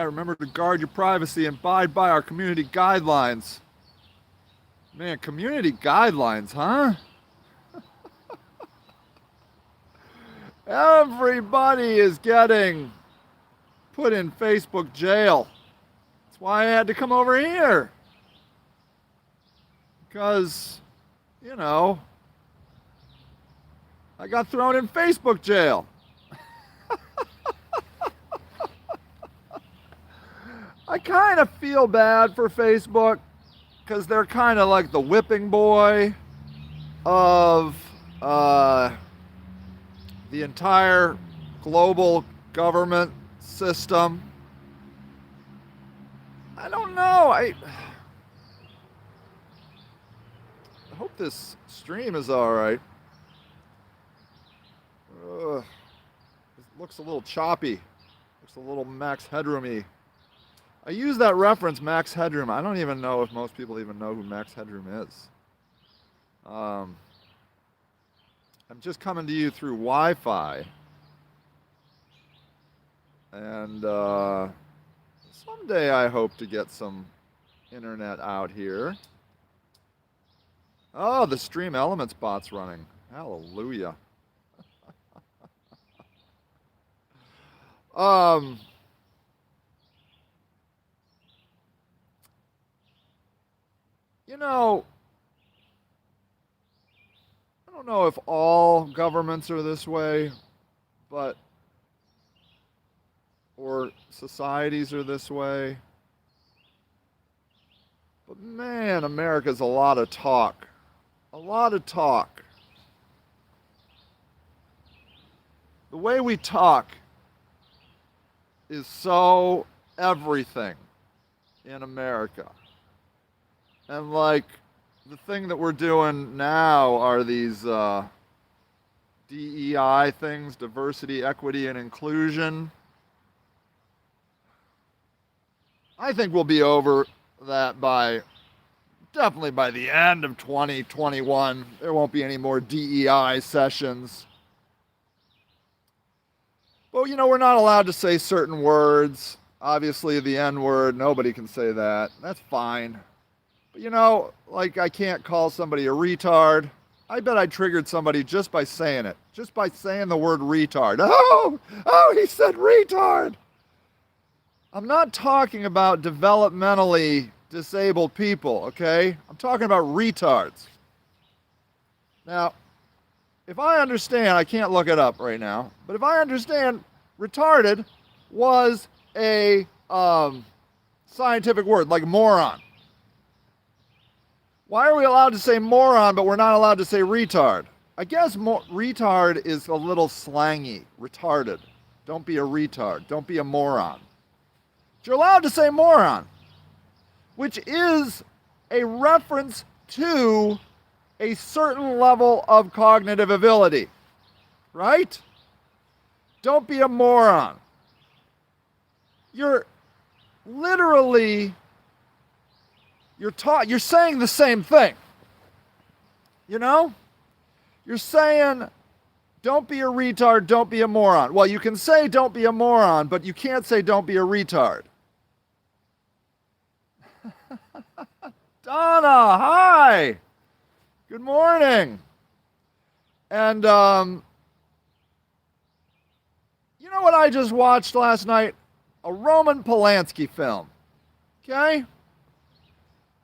Remember to guard your privacy and abide by our community guidelines. Man, community guidelines, huh? Everybody is getting put in Facebook jail. That's why I had to come over here. Because, you know, I got thrown in Facebook jail. I kind of feel bad for Facebook because they're kind of like the whipping boy of the entire global government system. I don't know. I hope this stream is all right. It looks a little choppy. Looks a little Max Headroomy. I use that reference, Max Headroom. I don't even know if most people even know who Max Headroom is. I'm just coming to you through Wi-Fi. And someday I hope to get some internet out here. Oh, the Stream Elements bot's running. Hallelujah. You know, I don't know if all governments are this way, but or societies are this way. But man, America's a lot of talk. A lot of talk. The way we talk is so everything in America. And like the thing that we're doing now are these DEI things, diversity, equity, and inclusion. I think we'll be over that definitely by the end of 2021. There won't be any more DEI sessions. But, you know, we're not allowed to say certain words. Obviously, the N word, nobody can say that. That's fine. But, you know, like I can't call somebody a retard. I bet I triggered somebody just by saying it. Just by saying the word retard. Oh, he said retard. I'm not talking about developmentally disabled people, okay? I'm talking about retards. Now, if I understand, I can't look it up right now, but if I understand, retarded was a scientific word, like moron. Why are we allowed to say moron, but we're not allowed to say retard? I guess retard is a little slangy. Retarded. Don't be a retard. Don't be a moron. But you're allowed to say moron, which is a reference to a certain level of cognitive ability, right? Don't be a moron. You're literally, you're saying the same thing. You know? You're saying, don't be a retard, don't be a moron. Well, you can say don't be a moron, but you can't say don't be a retard. Donna, hi. Good morning. And you know what I just watched last night? A Roman Polanski film. Okay?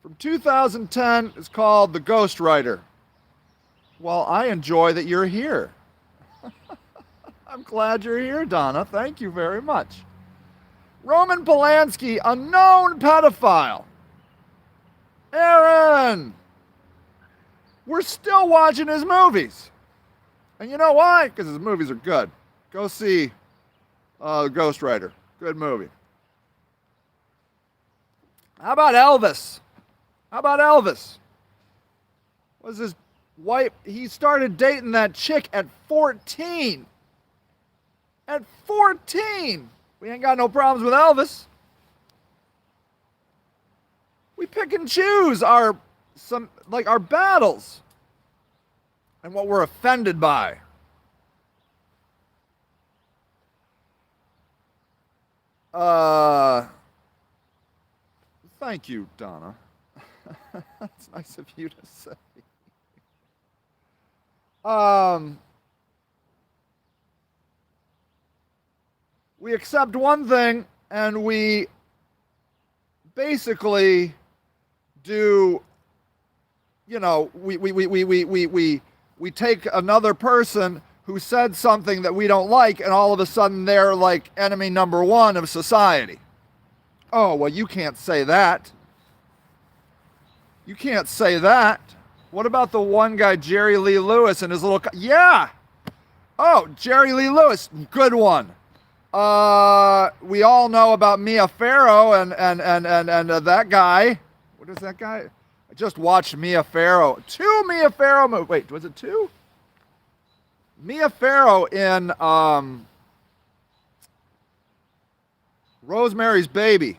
From 2010. It's called The Ghostwriter. Well, I enjoy that you're here. I'm glad you're here, Donna. Thank you very much. Roman Polanski, a known pedophile. Aaron! We're still watching his movies. And you know why? Because his movies are good. Go see Ghostwriter. Good movie. How about Elvis? Was his wife? He started dating that chick at 14. At 14! We ain't got no problems with Elvis. We pick and choose our battles and what we're offended by. Uh, Thank you, Donna. That's nice of you to say. Um, we accept one thing and we basically do, we take another person who said something that we don't like, and all of a sudden they're like enemy number one of society. Oh, well, you can't say that. You can't say that. What about the one guy, Jerry Lee Lewis, and his little... Yeah! Oh, Jerry Lee Lewis, good one. We all know about Mia Farrow and that guy. What is that guy? I just watched Mia Farrow. 2 Mia Farrow movies. Wait, was it 2? Mia Farrow in Rosemary's Baby.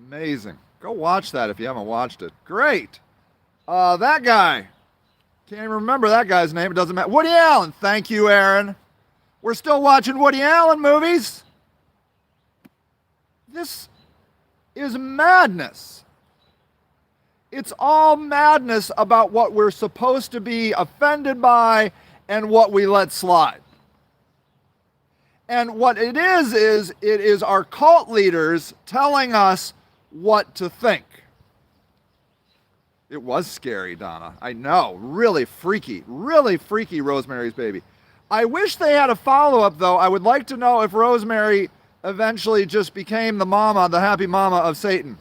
Amazing. Go watch that if you haven't watched it. Great. That guy. Can't even remember that guy's name. It doesn't matter. Woody Allen. Thank you, Aaron. We're still watching Woody Allen movies. This is madness. It's all madness about what we're supposed to be offended by and what we let slide. And what it is our cult leaders telling us what to think. It was scary, Donna. I know. Really freaky, Rosemary's Baby. I wish they had a follow-up, though. I would like to know if Rosemary eventually just became the mama, the happy mama of Satan.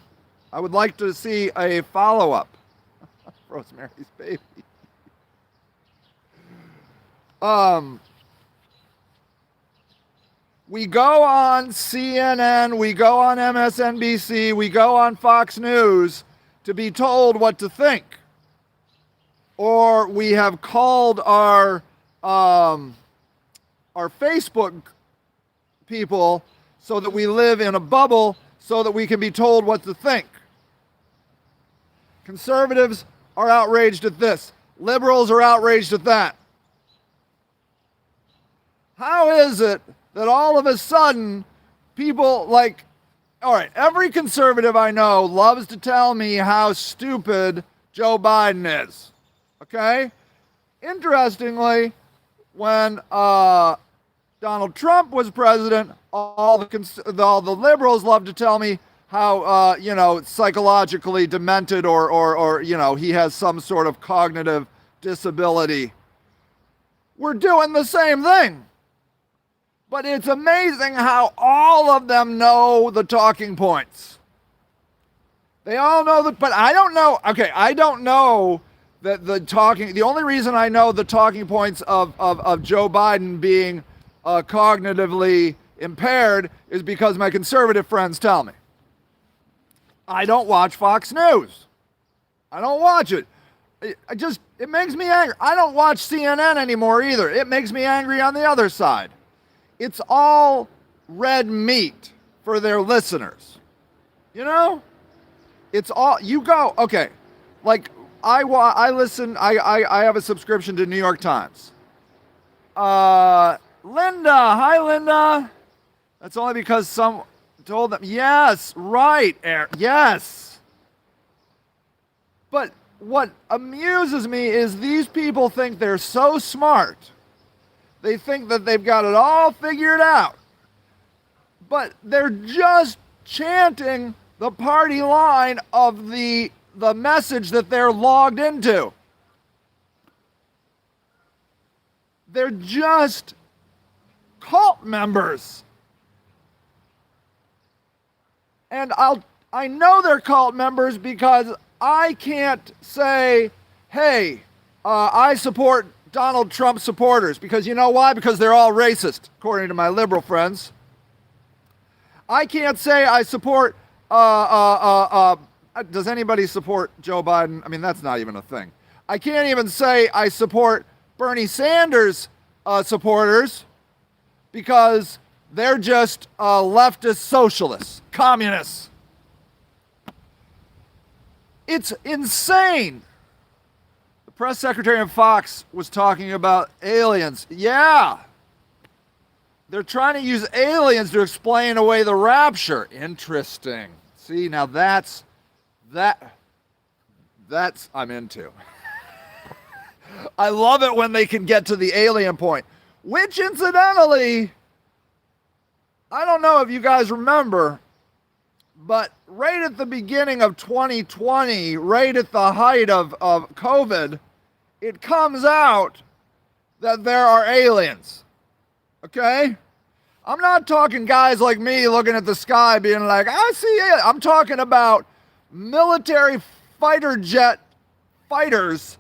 I would like to see a follow-up. Rosemary's Baby. We go on CNN, we go on MSNBC, we go on Fox News to be told what to think. Or we have called our Facebook people so that we live in a bubble so that we can be told what to think. Conservatives are outraged at this. Liberals are outraged at that. How is it that all of a sudden people like, all right, every conservative I know loves to tell me how stupid Joe Biden is. Okay? Interestingly, when Donald Trump was president, all the liberals love to tell me how psychologically demented or he has some sort of cognitive disability. We're doing the same thing. But it's amazing how all of them know the talking points. They all know that, but I don't know. Okay, I don't know that the only reason I know the talking points of Joe Biden being cognitively impaired is because my conservative friends tell me. I don't watch Fox News. I don't watch it. It makes me angry. I don't watch CNN anymore either. It makes me angry on the other side. It's all red meat for their listeners. You know? It's all, you go, okay, like I listen, I have a subscription to New York Times. Linda, hi Linda. That's only because some told them, yes, right, yes. But what amuses me is these people think they're so smart. They think that they've got it all figured out. But they're just chanting the party line of the message that they're logged into. They're just cult members. And I know they're cult members because I can't say, hey, I support Donald Trump supporters, because you know why? Because they're all racist, according to my liberal friends. I can't say I support, does anybody support Joe Biden? I mean, that's not even a thing. I can't even say I support Bernie Sanders supporters because they're just leftist socialists, communists. It's insane. Press secretary of Fox was talking about aliens. Yeah. They're trying to use aliens to explain away the rapture. Interesting. See, now that's I'm into. I love it when they can get to the alien point, which incidentally, I don't know if you guys remember, but right at the beginning of 2020, right at the height of COVID, it comes out that there are aliens. Okay? I'm not talking guys like me looking at the sky being like, I see it. I'm talking about military fighter jet fighters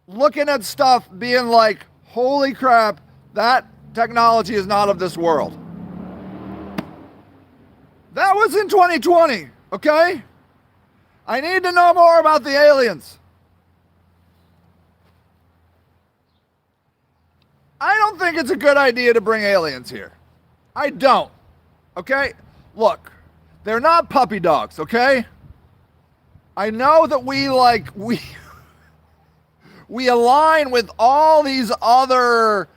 looking at stuff being like, holy crap, that technology is not of this world. That was in 2020, okay? I need to know more about the aliens. I don't think it's a good idea to bring aliens here. I don't. Okay? Look, they're not puppy dogs, okay? I know that we align with all these other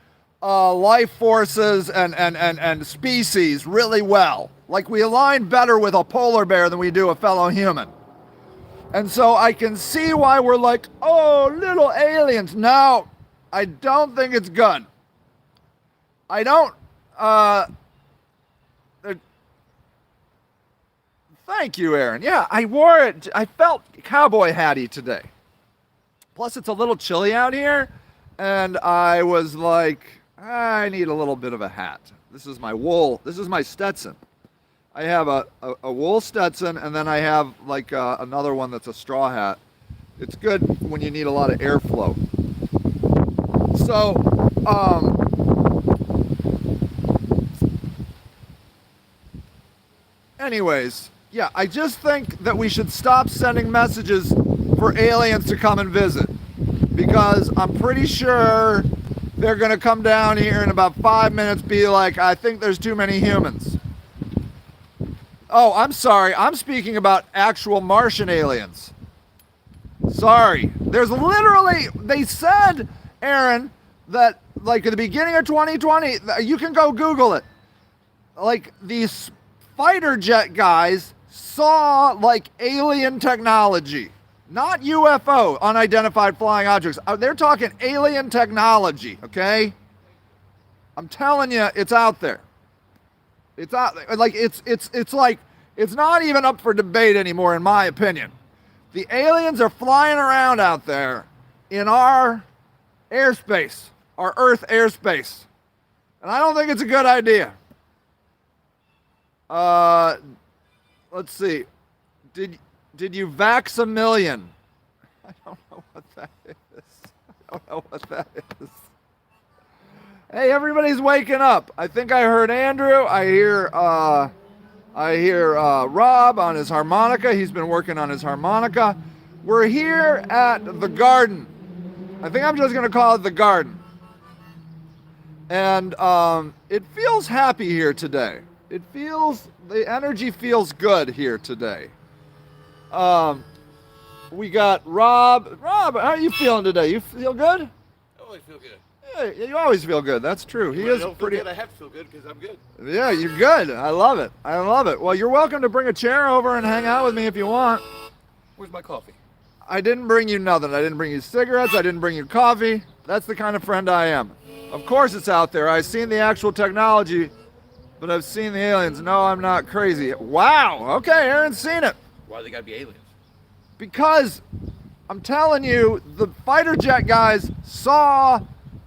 life forces and species really well. Like we align better with a polar bear than we do a fellow human. And so I can see why we're like, oh, little aliens. No, I don't think it's good. I don't, thank you, Aaron. Yeah, I wore it. I felt cowboy hatty today. Plus, it's a little chilly out here. And I was like, I need a little bit of a hat. This is my wool. This is my Stetson. I have a wool Stetson, and then I have like another one that's a straw hat. It's good when you need a lot of airflow. So, anyways, yeah, I just think that we should stop sending messages for aliens to come and visit, because I'm pretty sure they're going to come down here in about 5 minutes, be like, I think there's too many humans. Oh, I'm sorry. I'm speaking about actual Martian aliens. Sorry. There's literally, they said, Aaron, that like at the beginning of 2020, you can go Google it. Like these fighter jet guys saw like alien technology, not UFO, unidentified flying objects. They're talking alien technology, okay? I'm telling you, it's out there. It's out there. Like it's like it's not even up for debate anymore, in my opinion. The aliens are flying around out there in our airspace, our Earth airspace, and I don't think it's a good idea. Let's see. Did you vax a million? I don't know what that is. I don't know what that is. Hey, everybody's waking up. I think I heard Andrew. I hear Rob on his harmonica. He's been working on his harmonica. We're here at the garden. I think I'm just going to call it the garden. And it feels happy here today. The energy feels good here today. We got Rob. Rob, how are you feeling today? You feel good? I always feel good. Yeah, you always feel good. That's true. He is pretty. Good, I have to feel good because I'm good. Yeah, you're good. I love it. I love it. Well, you're welcome to bring a chair over and hang out with me if you want. Where's my coffee? I didn't bring you nothing. I didn't bring you cigarettes. I didn't bring you coffee. That's the kind of friend I am. Of course it's out there. I've seen the actual technology, but I've seen the aliens. No, I'm not crazy. Wow. Okay, Aaron's seen it. Why do they gotta be aliens? Because I'm telling you, the fighter jet guys saw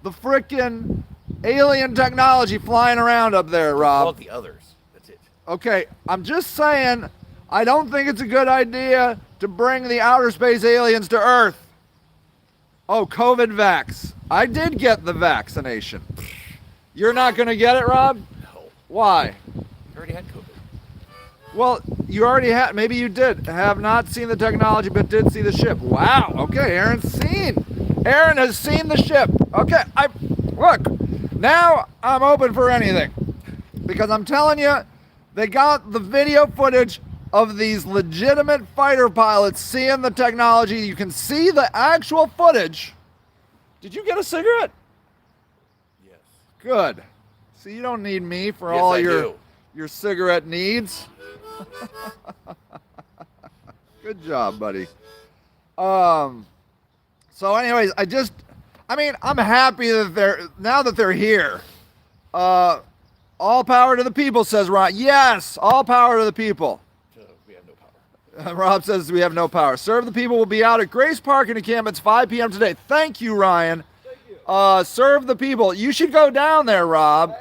the frickin' alien technology flying around up there, Rob. Call it the others. That's it. Okay, I'm just saying, I don't think it's a good idea to bring the outer space aliens to Earth. Oh, COVID vax. I did get the vaccination. You're not going to get it, Rob? No. Why? You already had COVID. Well, you already had, maybe you did. Have not seen the technology, but did see the ship. Wow, okay, Aaron has seen the ship. Okay, look, now I'm open for anything. Because I'm telling you, they got the video footage of these legitimate fighter pilots seeing the technology. You can see the actual footage. Did you get a cigarette? Yes. Good. See, you don't need me for Yes, all I do. your cigarette needs. Good job, buddy. So anyways, I'm happy that they're here. All power to the people, says Ron. Yes, all power to the people. We have no power. Rob says we have no power. Serve the People will be out at Grace Park in encampments 5 p.m. today. Thank you, Ryan. Thank you. Serve the People. You should go down there, Rob. I am.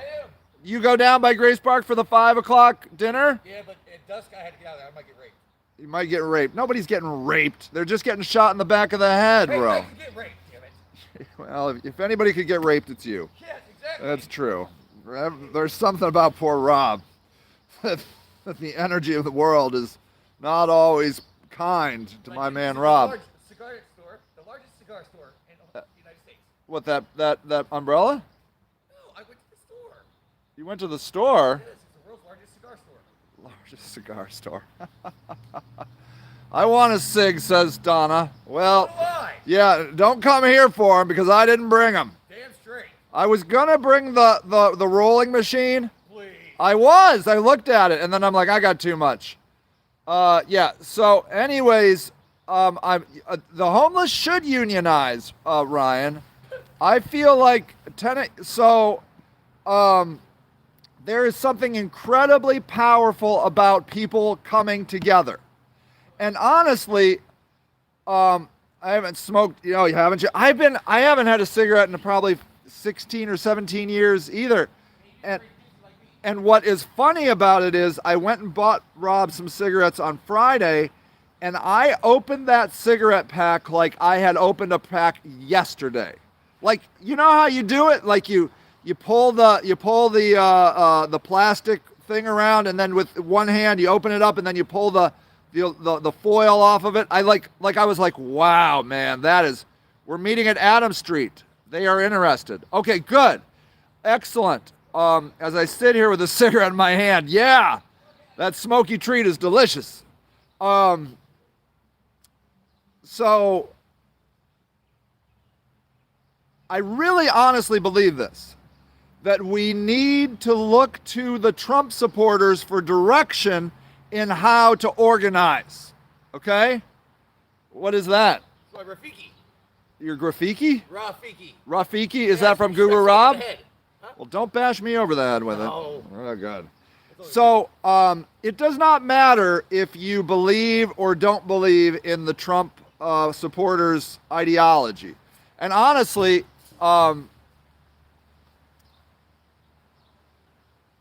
You go down by Grace Park for the 5 o'clock dinner? Yeah, but at dusk I had to get out of there. I might get raped. You might get raped. Nobody's getting raped. They're just getting shot in the back of the head, Hey, bro. I could get raped, damn it. Well, if anybody could get raped, it's you. Yes, exactly. That's true. There's something about poor Rob. that the energy of the world is not always kind to my man Rob. The largest cigar store in the United States. What, that umbrella? No, I went to the store. You went to the store? Yes, it's the world's largest cigar store. Largest cigar store. I want a cig, says Donna. Well, So do I. yeah, don't come here for them because I didn't bring them. Damn straight. I was gonna bring the rolling machine. Please. I looked at it and then I'm like, I got too much. Yeah. So, anyways, the homeless should unionize, Ryan. I feel like there is something incredibly powerful about people coming together. And honestly, I haven't smoked, you haven't you? I haven't had a cigarette in probably 16 or 17 years either. And what is funny about it is I went and bought Rob some cigarettes on Friday, and I opened that cigarette pack like I had opened a pack yesterday. Like, you know how you do it? Like you pull the plastic thing around, and then with one hand you open it up, and then you pull the foil off of it. I was like, wow, man, we're meeting at Adams Street. They are interested. Okay, good. Excellent. As I sit here with a cigarette in my hand, yeah, that smoky treat is delicious. So I really honestly believe this, that we need to look to the Trump supporters for direction in how to organize. Okay? What is that? So Rafiki. Your graffiti? Rafiki. Rafiki? Is that from Guru Rob? Huh? Well, don't bash me over the head with it. No. Oh, God. So, it does not matter if you believe or don't believe in the Trump supporters' ideology. And honestly, I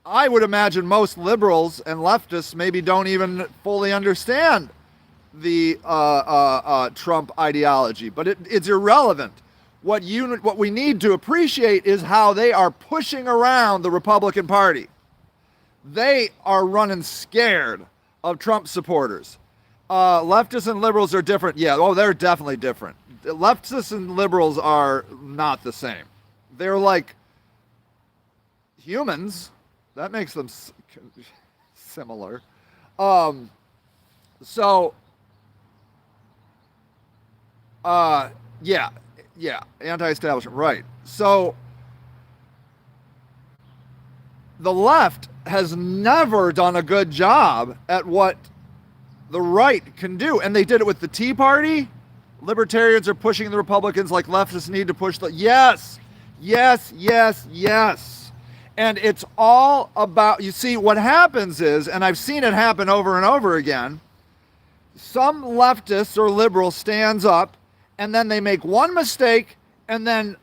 would imagine most liberals and leftists maybe don't even fully understand the Trump ideology, but it's irrelevant. What we need to appreciate is how they are pushing around the Republican Party. They are running scared of Trump supporters. Leftists and liberals are different. Yeah, they're definitely different. Leftists and liberals are not the same. They're like humans. That makes them similar. Yeah, anti-establishment, right. So the left has never done a good job at what the right can do. And they did it with the Tea Party. Libertarians are pushing the Republicans like leftists need to push yes. And it's all about, you see, what happens is, and I've seen it happen over and over again, some leftists or liberals stands up and then they make one mistake and then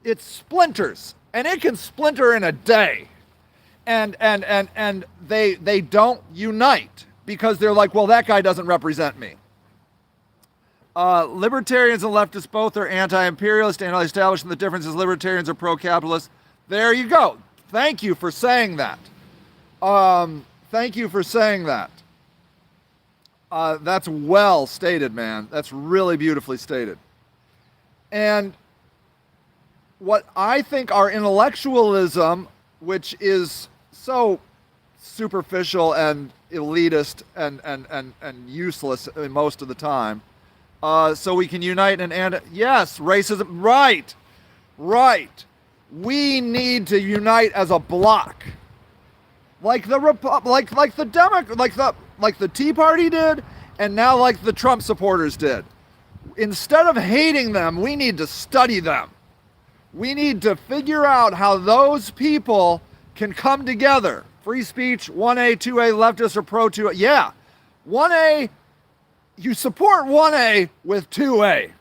it splinters. And it can splinter in a day. And they don't unite because they're like, well, that guy doesn't represent me. Libertarians and leftists both are anti-imperialist, anti-establishment. The difference is libertarians are pro-capitalist. There you go. Thank you for saying that. That's well stated, man. That's really beautifully stated. And what I think our intellectualism, which is so superficial and elitist and useless most of the time, so we can unite and yes, racism, right. We need to unite as a bloc, like the Tea Party did, and now like the Trump supporters did. Instead of hating them, we need to study them. We need to figure out how those people can come together. Free speech, 1A, 2A, leftist or pro 2A. Yeah, 1A, you support 1A with 2A.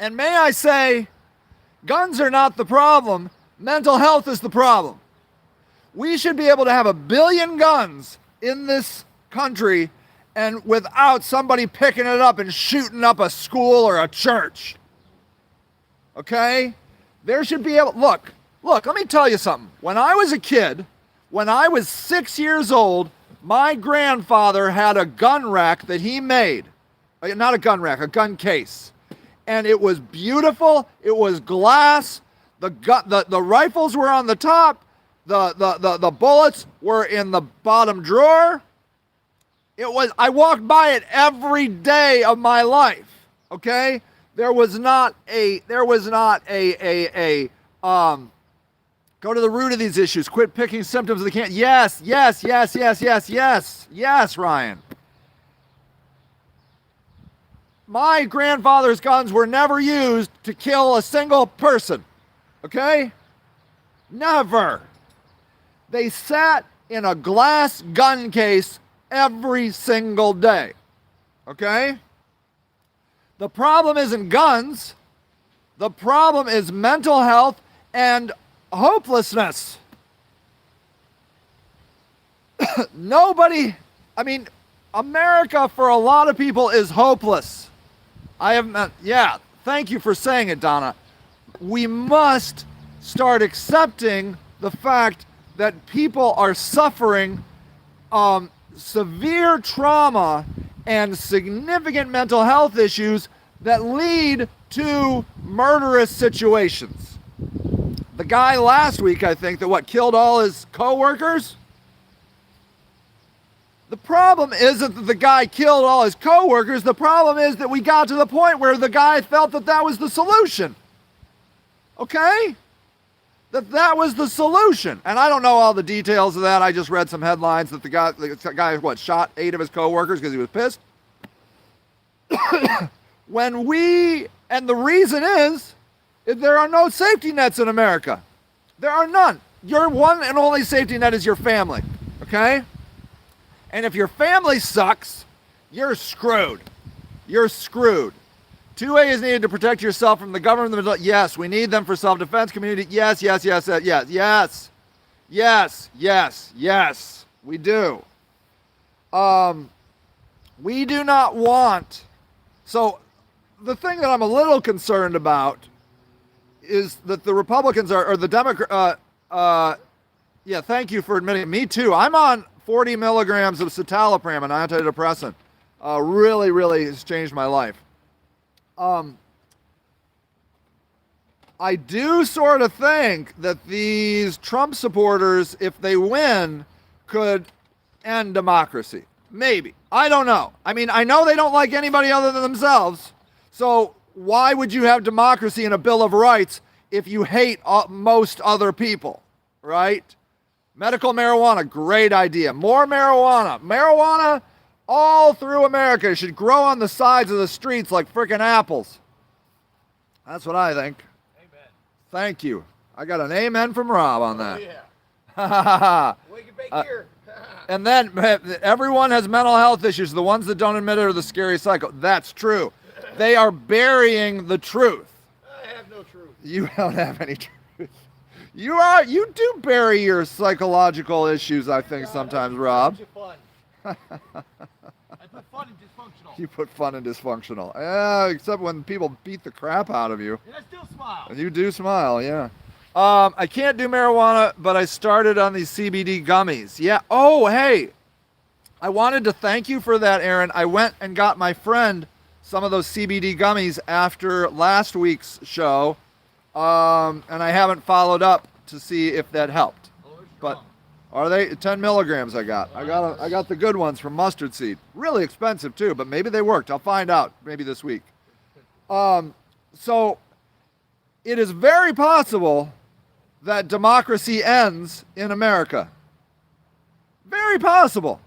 And may I say, guns are not the problem. Mental health is the problem. We should be able to have 1 billion guns in this country and without somebody picking it up and shooting up a school or a church. Okay? There should be look, let me tell you something. When I was a kid, when I was 6 years old, my grandfather had a gun rack that he made. Not a gun rack, a gun case. And it was beautiful. It was glass. The rifles were on the top. The bullets were in the bottom drawer. I walked by it every day of my life. Okay? There was not a go to the root of these issues. Quit picking symptoms of the cancer. Yes, Ryan. My grandfather's guns were never used to kill a single person. Okay? Never. They sat in a glass gun case every single day. Okay? The problem isn't guns. The problem is mental health and hopelessness. America for a lot of people is hopeless. Thank you for saying it, Donna. We must start accepting the fact that people are suffering severe trauma and significant mental health issues that lead to murderous situations. The guy last week, I think, that killed all his coworkers? The problem isn't that the guy killed all his coworkers. The problem is that we got to the point where the guy felt that was the solution. Okay? That was the solution. And I don't know all the details of that. I just read some headlines that the guy shot 8 of his coworkers because he was pissed. And the reason is there are no safety nets in America. There are none. Your one and only safety net is your family. Okay? And if your family sucks, you're screwed. You're screwed. 2A is needed to protect yourself from the government. Yes, we need them for self-defense community. Yes. We do. We do not want. So the thing that I'm a little concerned about is that the Republicans or the Democrats. Thank you for admitting. Me too. I'm on 40 milligrams of citalopram, an antidepressant. Really has changed my life. I do sort of think that these Trump supporters, if they win, could end democracy. Maybe. I don't know. I know they don't like anybody other than themselves. So why would you have democracy in a Bill of Rights if you hate most other people, right? Medical marijuana, great idea. More marijuana. Marijuana all through America should grow on the sides of the streets like frickin' apples. That's what I think. Amen. Thank you. I got an amen from Rob on that. Yeah. We can bake here. And then everyone has mental health issues. The ones that don't admit it are the scary psycho. That's true. They are burying the truth. I have no truth. You don't have any truth. You do bury your psychological issues, I think, sometimes, Rob. Fun. I put fun in dysfunctional. You put fun in dysfunctional. Yeah, except when people beat the crap out of you. And I still smile. You do smile, yeah. I can't do marijuana, but I started on these CBD gummies. Yeah. Oh, hey. I wanted to thank you for that, Aaron. I went and got my friend some of those CBD gummies after last week's show, and I haven't followed up to see if that helped. But are they 10 milligrams? I got the good ones from Mustard Seed. Really expensive too, but maybe they worked. I'll find out maybe this week. So it is very possible that democracy ends in America. Very possible.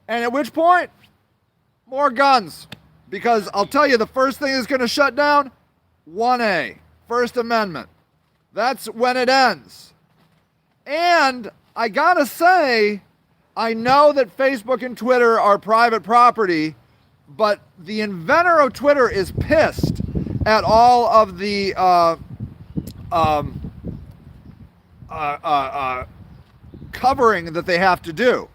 And at which point, more guns. Because I'll tell you, the first thing is going to shut down 1A, First Amendment. That's when it ends. And I gotta say, I know that Facebook and Twitter are private property, but the inventor of Twitter is pissed at all of the covering that they have to do.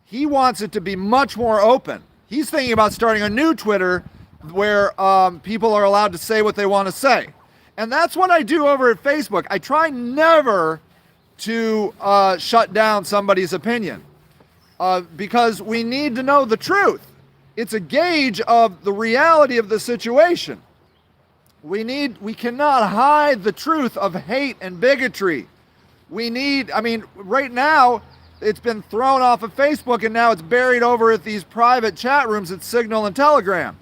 He wants it to be much more open. He's thinking about starting a new Twitter where people are allowed to say what they want to say. And that's what I do over at Facebook. I try never to shut down somebody's opinion because we need to know the truth. It's a gauge of the reality of the situation. We cannot hide the truth of hate and bigotry. Right now, it's been thrown off of Facebook and now it's buried over at these private chat rooms at Signal and Telegram.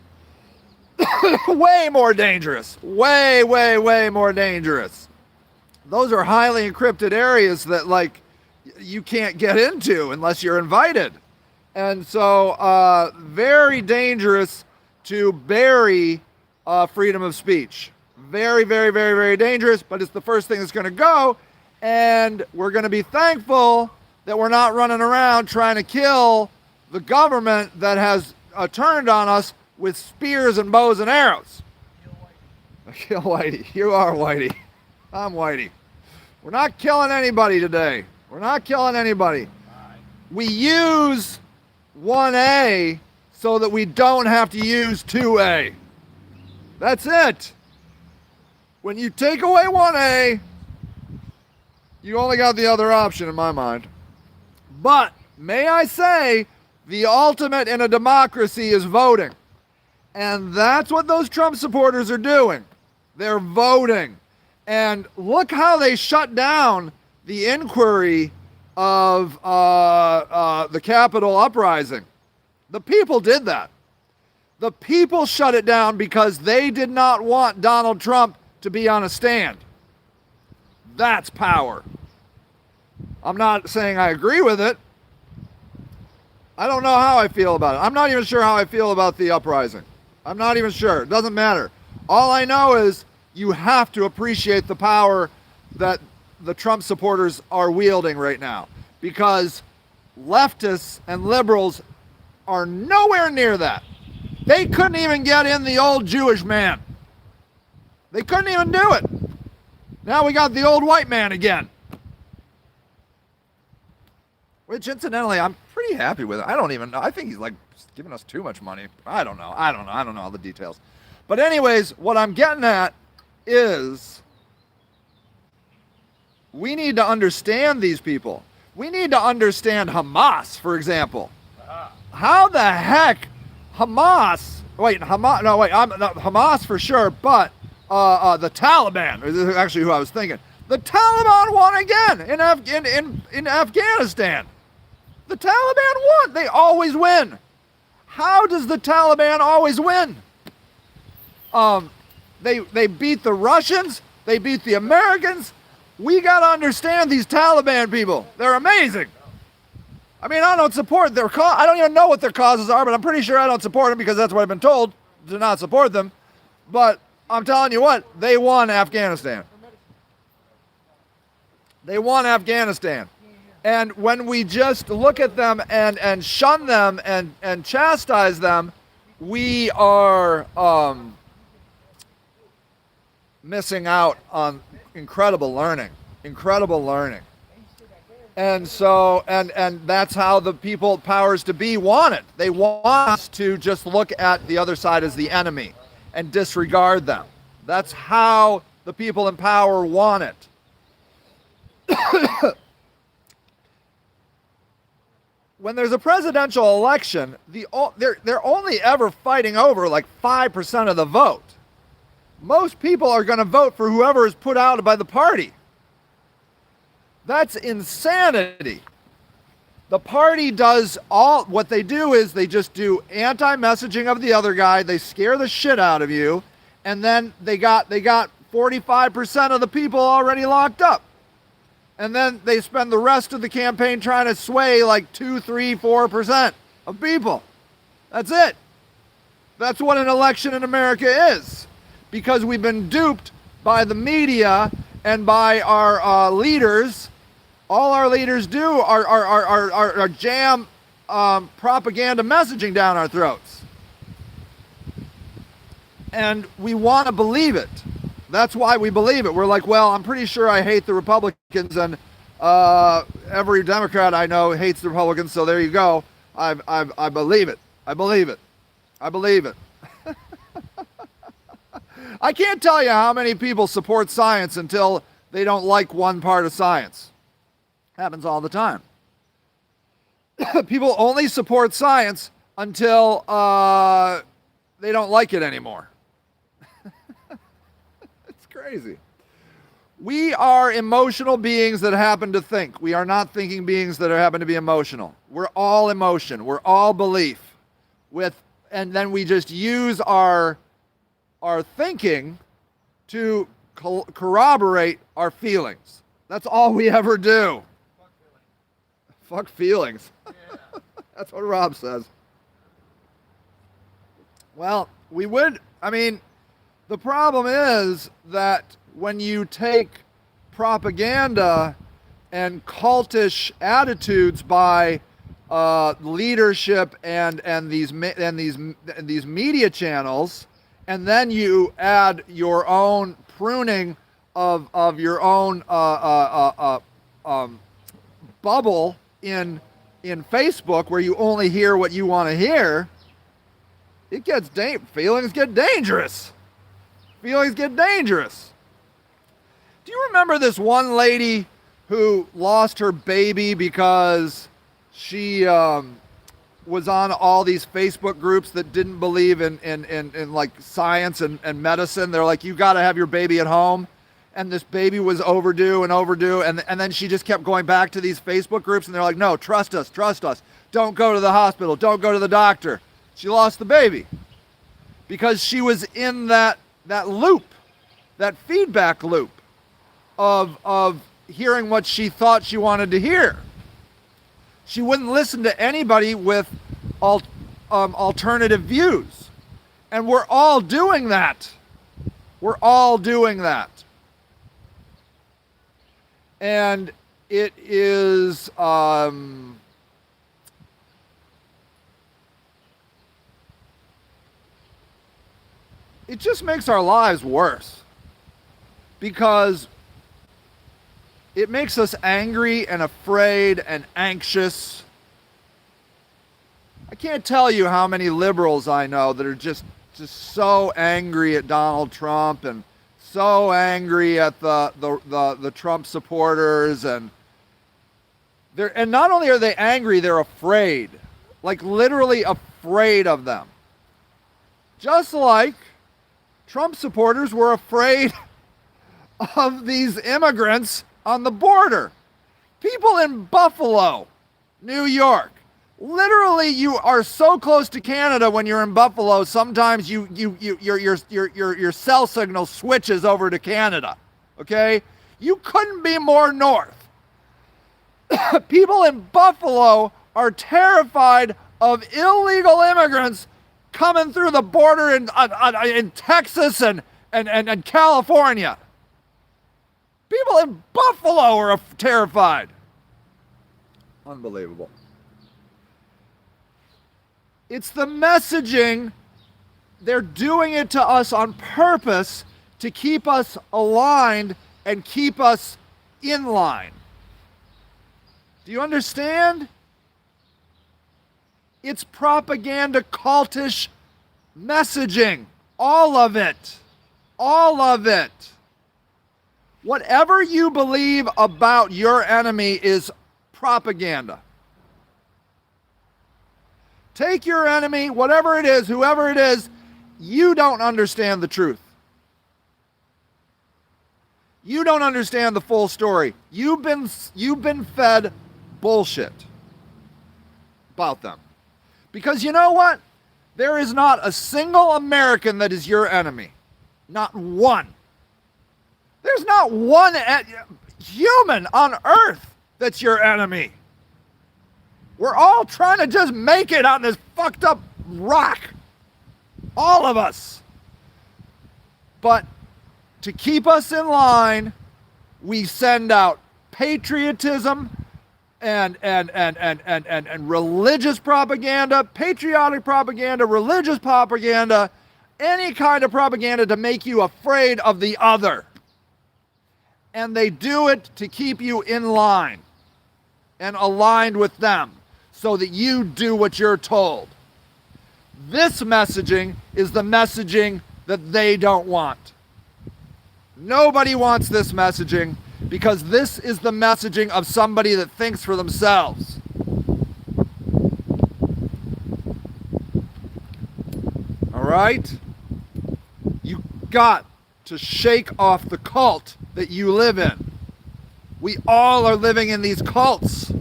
Way more dangerous. Way, way, way more dangerous. Those are highly encrypted areas that, you can't get into unless you're invited. And so, very dangerous to bury freedom of speech. Very, very, very, very dangerous, but it's the first thing that's going to go. And we're going to be thankful that we're not running around trying to kill the government that has turned on us with spears and bows and arrows. Kill Whitey. You are Whitey. I'm Whitey. We're not killing anybody today. We're not killing anybody. We use 1A so that we don't have to use 2A. That's it. When you take away 1A, you only got the other option in my mind. But, may I say, the ultimate in a democracy is voting. And that's what those Trump supporters are doing. They're voting. And look how they shut down the inquiry of the Capitol uprising. The people did that. The people shut it down because they did not want Donald Trump to be on a stand. That's power. I'm not saying I agree with it. I don't know how I feel about it. I'm not even sure how I feel about the uprising. I'm not even sure. It doesn't matter. All I know is you have to appreciate the power that the Trump supporters are wielding right now, because leftists and liberals are nowhere near that. They couldn't even get in the old Jewish man. They couldn't even do it. Now we got the old white man again. Which, incidentally, I'm pretty happy with it. I don't even know. I think he's giving us too much money. I don't know. I don't know all the details. But anyways, what I'm getting at is we need to understand these people. We need to understand Hamas, for example. How the heck Hamas for sure, but the Taliban is actually who I was thinking. The Taliban won again in Afghanistan. The Taliban won. They always win. How does the Taliban always win? They beat the Russians. They beat the Americans. We got to understand these Taliban people. They're amazing. I don't support their cause. I don't even know what their causes are, but I'm pretty sure I don't support them because that's what I've been told, to not support them. But I'm telling you what, they won Afghanistan. They won Afghanistan. And when we just look at them and shun them and chastise them, we are missing out on incredible learning. And so, and that's how the people, powers to be, want it. They want us to just look at the other side as the enemy and disregard them. That's how the people in power want it. When there's a presidential election, they're only ever fighting over 5% of the vote. Most people are going to vote for whoever is put out by the party. That's insanity. The party does what they do is they just do anti-messaging of the other guy. They scare the shit out of you. And then they got 45% of the people already locked up. And then they spend the rest of the campaign trying to sway like 2, 3, 4% of people. That's it. That's what an election in America is. Because we've been duped by the media and by our leaders. All our leaders do are jam propaganda messaging down our throats. And we want to believe it. That's why we believe it. We're like, well, I'm pretty sure I hate the Republicans, and every Democrat I know hates the Republicans, so there you go. I believe it. I believe it. I believe it. I can't tell you how many people support science until they don't like one part of science. Happens all the time. People only support science until they don't like it anymore. It's crazy. We are emotional beings that happen to think. We are not thinking beings that happen to be emotional. We're all emotion. We're all belief. And then we just use our thinking to corroborate our feelings. That's all we ever do. Fuck feelings. Yeah. That's what Rob says. Well, the problem is that when you take propaganda and cultish attitudes by leadership and these media channels, and then you add your own pruning of your own bubble in Facebook, where you only hear what you want to hear, feelings get dangerous. Feelings get dangerous. Do you remember this one lady who lost her baby because she was on all these Facebook groups that didn't believe in like science and medicine? They're like, you got to have your baby at home. And this baby was overdue. And then she just kept going back to these Facebook groups, and they're like, no, trust us. Don't go to the hospital. Don't go to the doctor. She lost the baby because she was in that loop, that feedback loop of hearing what she thought she wanted to hear. She wouldn't listen to anybody with alternative views. And we're all doing that. We're all doing that. And it is it just makes our lives worse, because it makes us angry and afraid and anxious. I can't tell you how many liberals I know that are just so angry at Donald Trump and so angry at the Trump supporters, and not only are they angry, they're afraid, like literally afraid of them. Just like Trump supporters were afraid of these immigrants on the border. People in Buffalo, New York. Literally, you are so close to Canada when you're in Buffalo. Sometimes your cell signal switches over to Canada. Okay, you couldn't be more north. People in Buffalo are terrified of illegal immigrants coming through the border in Texas and California. People in Buffalo are terrified. Unbelievable. It's the messaging. They're doing it to us on purpose to keep us aligned and keep us in line. Do you understand? It's propaganda, cultish messaging. All of it. All of it. Whatever you believe about your enemy is propaganda. Take your enemy, whatever it is, whoever it is, you don't understand the truth. You don't understand the full story. You've been fed bullshit about them. Because you know what? There is not a single American that is your enemy. Not one. There's not one human on earth that's your enemy. We're all trying to just make it on this fucked up rock. All of us. But to keep us in line, we send out patriotism and religious propaganda, patriotic propaganda, religious propaganda, any kind of propaganda to make you afraid of the other. And they do it to keep you in line and aligned with them so that you do what you're told. This messaging is the messaging that they don't want. Nobody wants this messaging because this is the messaging of somebody that thinks for themselves. All right? You got to shake off the cult that you live in. We all are living in these cults.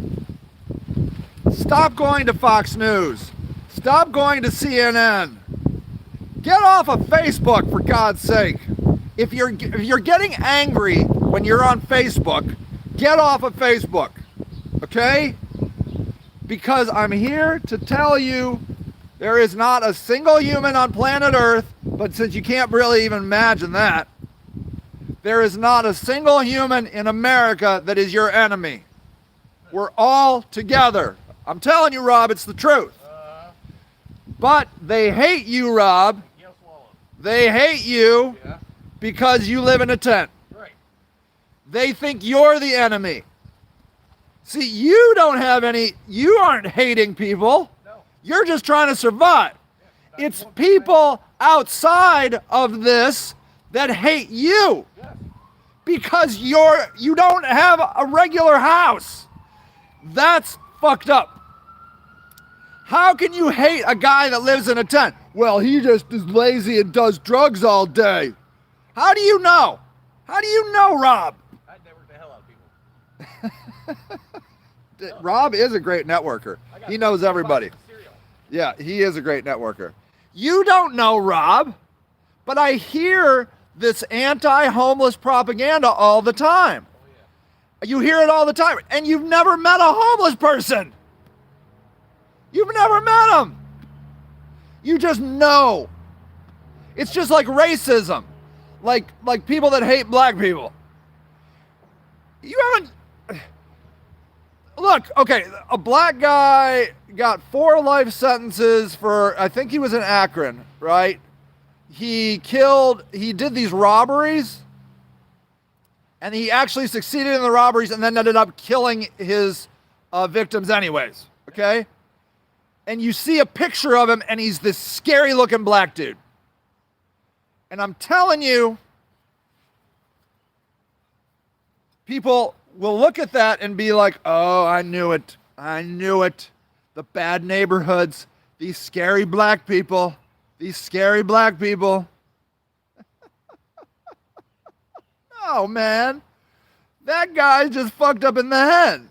Stop going to Fox News. Stop going to CNN. Get off of Facebook, for God's sake. If you're getting angry when you're on Facebook, get off of Facebook, okay? Because I'm here to tell you there is not a single human on planet Earth, but since you can't really even imagine that, there is not a single human in America that is your enemy. We're all together. I'm telling you, Rob, it's the truth. But they hate you, Rob. They hate you because you live in a tent. Right. They think you're the enemy. See, you don't have any, you aren't hating people. No. You're just trying to survive. Yeah, It's people outside of this that hate you Yes. because you don't have a regular house. That's fucked up. How can you hate a guy that lives in a tent? Well, he just is lazy and does drugs all day. How do you know? How do you know, Rob? I'd network the hell out of people. Rob is a great networker. He knows everybody. Yeah, he is a great networker. You don't know Rob, but I hear this anti-homeless propaganda all the time. Oh, yeah. You hear it all the time, and you've never met a homeless person. You've never met them. You just know. It's just like racism, like people that hate black people. You haven't. Look, okay, a black guy got 4 life sentences for, I think he was in Akron, right? He did these robberies, and he actually succeeded in the robberies and then ended up killing his victims anyways, okay? And you see a picture of him, and he's this scary looking black dude. And I'm telling you, people will look at that and be like, oh, I knew it. I knew it. The bad neighborhoods, these scary black people, these scary black people. No, man. That guy's just fucked up in the head.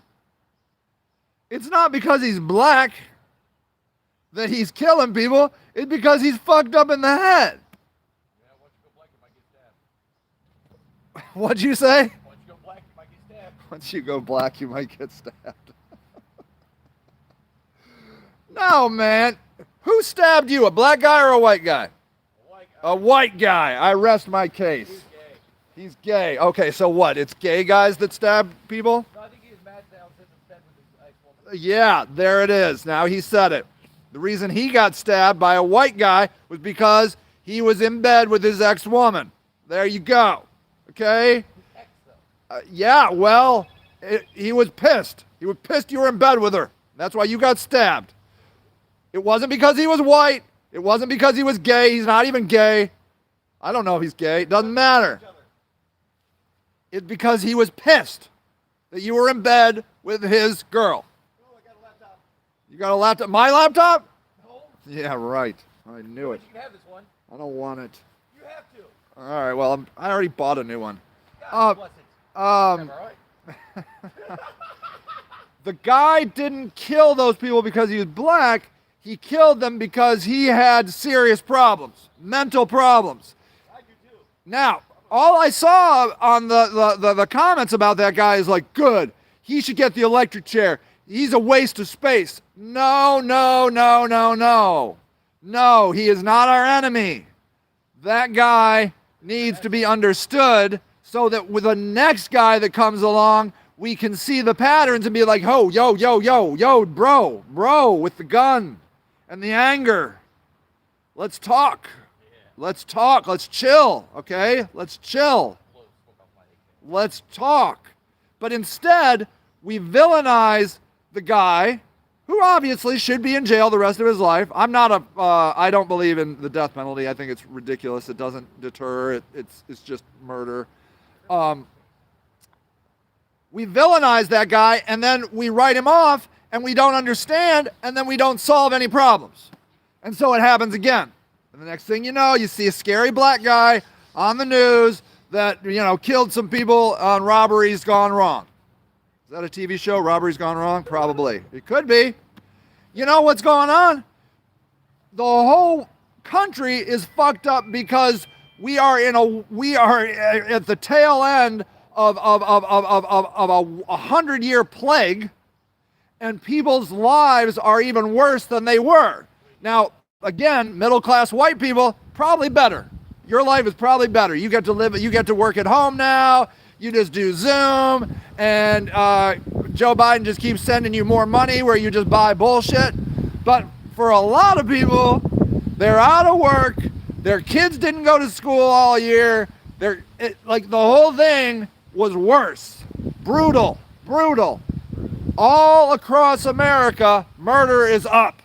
It's not because he's black that he's killing people. It's because he's fucked up in the head. Yeah, once you go black, you might get stabbed. What'd you say? Once you go black, you might get stabbed. Once you go black, you might get stabbed. No, man. Who stabbed you, a black guy or a white guy? Like, A white guy. I rest my case. he's gay. He's gay. Okay, so what? It's gay guys that stab people? No, I think he is mad now since he's bed with his ex-woman. Yeah, there it is. Now he said it. The reason he got stabbed by a white guy was because he was in bed with his ex-woman. There you go. Okay? Ex, though. Yeah, well, he was pissed. He was pissed you were in bed with her. That's why you got stabbed. It wasn't because he was white. It wasn't because he was gay. He's not even gay. I don't know if he's gay. It doesn't matter. Each other. It's because he was pissed that you were in bed with his girl. Oh, I got a laptop. You got a laptop? My laptop? No, Yeah, right. I knew it. you can have this one. I don't want it. You have to. All right, well, I already bought a new one. God bless it. Um, All right. the guy didn't kill those people because he was black. He killed them because he had serious problems, mental problems. I do too. Now, All I saw on the comments about that guy is like, good, he should get the electric chair. He's a waste of space. No, no, no, no, no. No, he is not our enemy. That guy needs to be understood so that with the next guy that comes along, we can see the patterns and be like, oh, yo, bro, with the gun and the anger. Let's talk. Let's talk. Let's chill, okay? Let's chill. Let's talk. But instead, we villainize the guy who obviously should be in jail the rest of his life. I don't believe in the death penalty. I think it's ridiculous. It doesn't deter. It's just murder. We villainize that guy, and then we write him off, and we don't understand, and then we don't solve any problems. And so it happens again. And the next thing you know, you see a scary black guy on the news that, killed some people on Robberies Gone Wrong. Is that a TV show, Robberies Gone Wrong? Probably. It could be. You know what's going on? The whole country is fucked up because we are at the tail end of a 100-year plague, and people's lives are even worse than they were. Now, again, middle-class white people, probably better. Your life is probably better. You get to work at home now. You just do Zoom, and Joe Biden just keeps sending you more money where you just buy bullshit. But for a lot of people, they're out of work. Their kids didn't go to school all year. The whole thing was worse. Brutal. All across America, murder is up.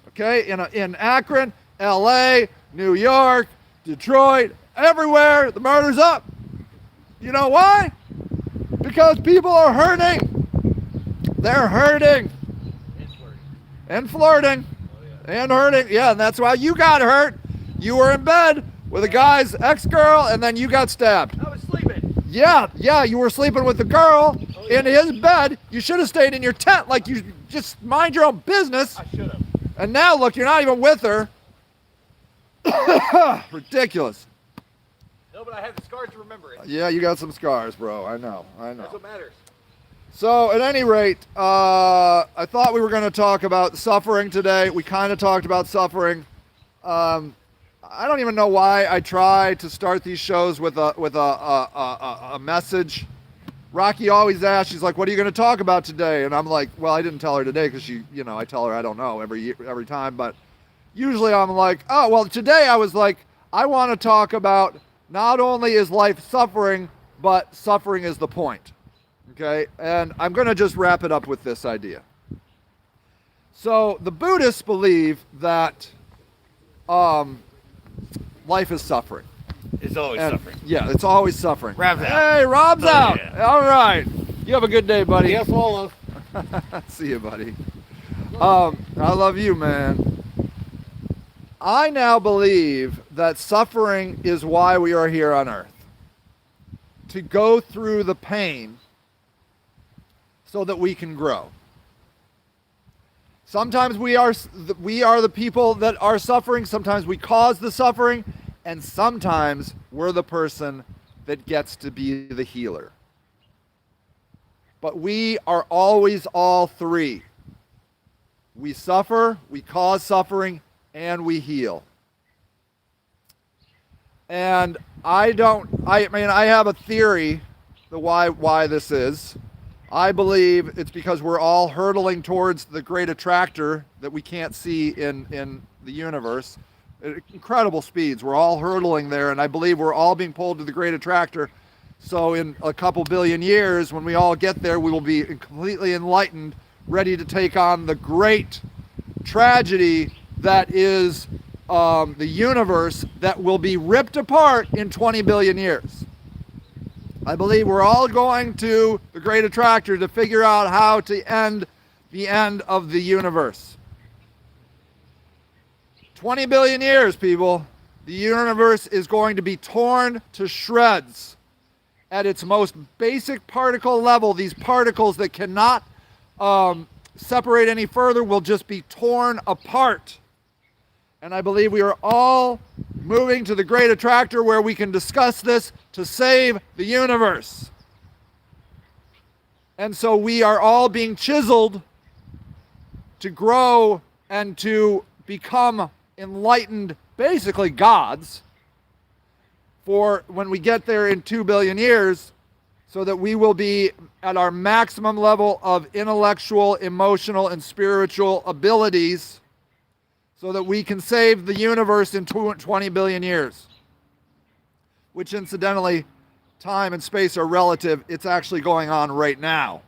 Okay, in Akron, LA, New York, Detroit, everywhere, the murder's up. You know why? Because people are hurting. They're hurting. And flirting. And hurting. Yeah, and that's why you got hurt. You were in bed with a guy's ex-girl, and then you got stabbed. I was sleeping. Yeah, you were sleeping with the girl in his bed. You should have stayed in your tent like you just mind your own business. I should have. And now, look, you're not even with her. Ridiculous. No, but I have the scars to remember it. Yeah, you got some scars, bro. I know. That's what matters. So, at any rate, I thought we were going to talk about suffering today. We kind of talked about suffering. I don't even know why I try to start these shows with a message. Rocky always asks, she's like, what are you going to talk about today? And I'm like, well, I didn't tell her today because I tell her I don't know every time. But usually I'm like, oh, well, today I was like, I want to talk about not only is life suffering, but suffering is the point. Okay? And I'm going to just wrap it up with this idea. So the Buddhists believe that life is suffering. It's always And, suffering. Yeah, it's always suffering. Rob's out. Hey, Rob's Oh, out. yeah. All right. You have a good day, buddy. Yes, all See you, buddy. I love you, man. I now believe that suffering is why we are here on earth. To go through the pain so that we can grow. Sometimes we are the people that are suffering. Sometimes we cause the suffering. And sometimes we're the person that gets to be the healer. But we are always all three. We suffer, we cause suffering, and we heal. And I have a theory the why this is. I believe it's because we're all hurtling towards the great attractor that we can't see in the universe. At incredible speeds. We're all hurtling there, and I believe we're all being pulled to the great attractor. So in a couple billion years, when we all get there, we will be completely enlightened, ready to take on the great tragedy that is the universe that will be ripped apart in 20 billion years. I believe we're all going to the great attractor to figure out how to end the end of the universe. 20 billion years, people. The universe is going to be torn to shreds. At its most basic particle level, these particles that cannot separate any further will just be torn apart. And I believe we are all moving to the great attractor where we can discuss this to save the universe. And so we are all being chiseled to grow and to become enlightened, basically gods, for when we get there in 2 billion years, so that we will be at our maximum level of intellectual, emotional, and spiritual abilities, so that we can save the universe in 20 billion years. Which, incidentally, time and space are relative. It's actually going on right now.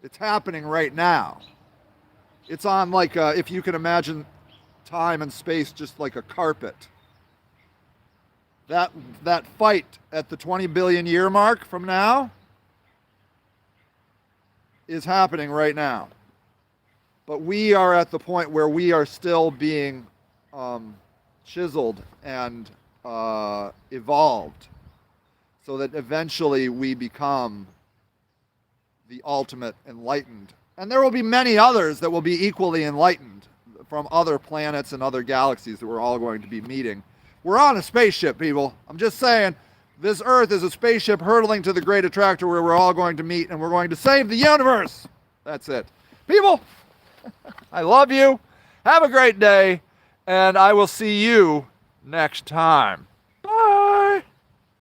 It's happening right now. It's on like, if you can imagine time and space just like a carpet. That fight at the 20 billion year mark from now is happening right now. But we are at the point where we are still being chiseled and evolved, so that eventually we become the ultimate enlightened. And there will be many others that will be equally enlightened from other planets and other galaxies that we're all going to be meeting. We're on a spaceship, people. I'm just saying, this Earth is a spaceship hurtling to the great attractor where we're all going to meet, and we're going to save the universe. That's it. People, I love you. Have a great day, and I will see you next time.